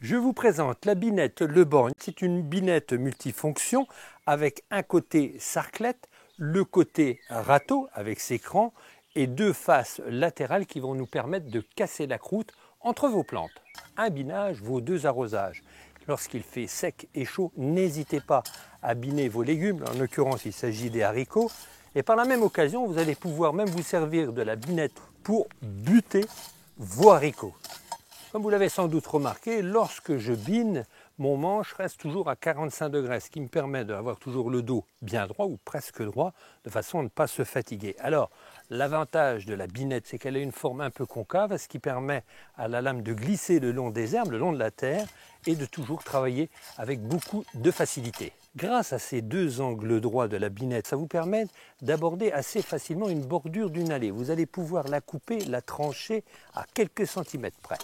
Je vous présente la binette Le Borgne. C'est une binette multifonction avec un côté sarclette, le côté râteau avec ses crans et deux faces latérales qui vont nous permettre de casser la croûte entre vos plantes. Un binage vaut deux arrosages. Lorsqu'il fait sec et chaud, n'hésitez pas à biner vos légumes. En l'occurrence, il s'agit des haricots. Et par la même occasion, vous allez pouvoir même vous servir de la binette pour buter vos haricots. Comme vous l'avez sans doute remarqué, lorsque je bine, mon manche reste toujours à 45 degrés, ce qui me permet d'avoir toujours le dos bien droit ou presque droit, de façon à ne pas se fatiguer. Alors, l'avantage de la binette, c'est qu'elle a une forme un peu concave, ce qui permet à la lame de glisser le long des herbes, le long de la terre, et de toujours travailler avec beaucoup de facilité. Grâce à ces deux angles droits de la binette, ça vous permet d'aborder assez facilement une bordure d'une allée. Vous allez pouvoir la couper, la trancher à quelques centimètres près.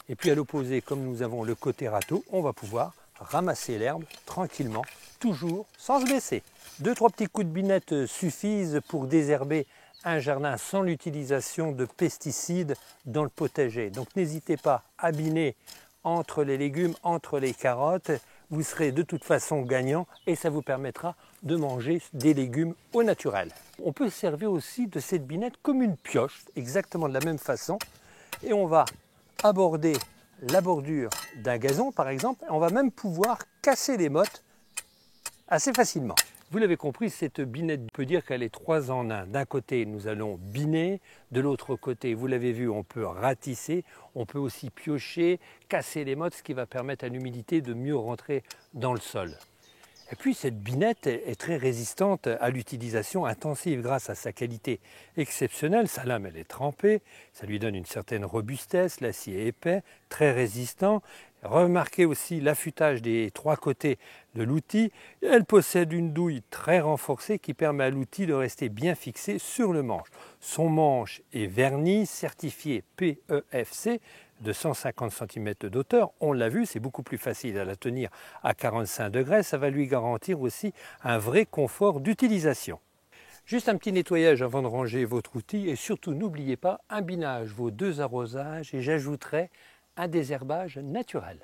Et puis à l'opposé, comme nous avons le côté râteau, on va pouvoir ramasser l'herbe tranquillement, toujours sans se baisser. 2-3 petits coups de binette suffisent pour désherber un jardin sans l'utilisation de pesticides dans le potager. Donc n'hésitez pas à biner entre les légumes, entre les carottes. Vous serez de toute façon gagnant et ça vous permettra de manger des légumes au naturel. On peut se servir aussi de cette binette comme une pioche, exactement de la même façon. Et on va aborder la bordure d'un gazon par exemple, on va même pouvoir casser les mottes assez facilement. Vous l'avez compris, cette binette, on peut dire qu'elle est 3 en 1. D'un côté, nous allons biner, de l'autre côté, vous l'avez vu, on peut ratisser, on peut aussi piocher, casser les mottes, ce qui va permettre à l'humidité de mieux rentrer dans le sol. Et puis cette binette est très résistante à l'utilisation intensive grâce à sa qualité exceptionnelle. Sa lame elle est trempée, ça lui donne une certaine robustesse, l'acier est épais, très résistant. Remarquez aussi l'affûtage des 3 côtés de l'outil. Elle possède une douille très renforcée qui permet à l'outil de rester bien fixé sur le manche. Son manche est verni, certifié PEFC, de 150 cm d'auteur. On l'a vu, c'est beaucoup plus facile à la tenir à 45 degrés. Ça va lui garantir aussi un vrai confort d'utilisation. Juste un petit nettoyage avant de ranger votre outil et surtout n'oubliez pas, un binage vaut 2 arrosages et j'ajouterai un désherbage naturel.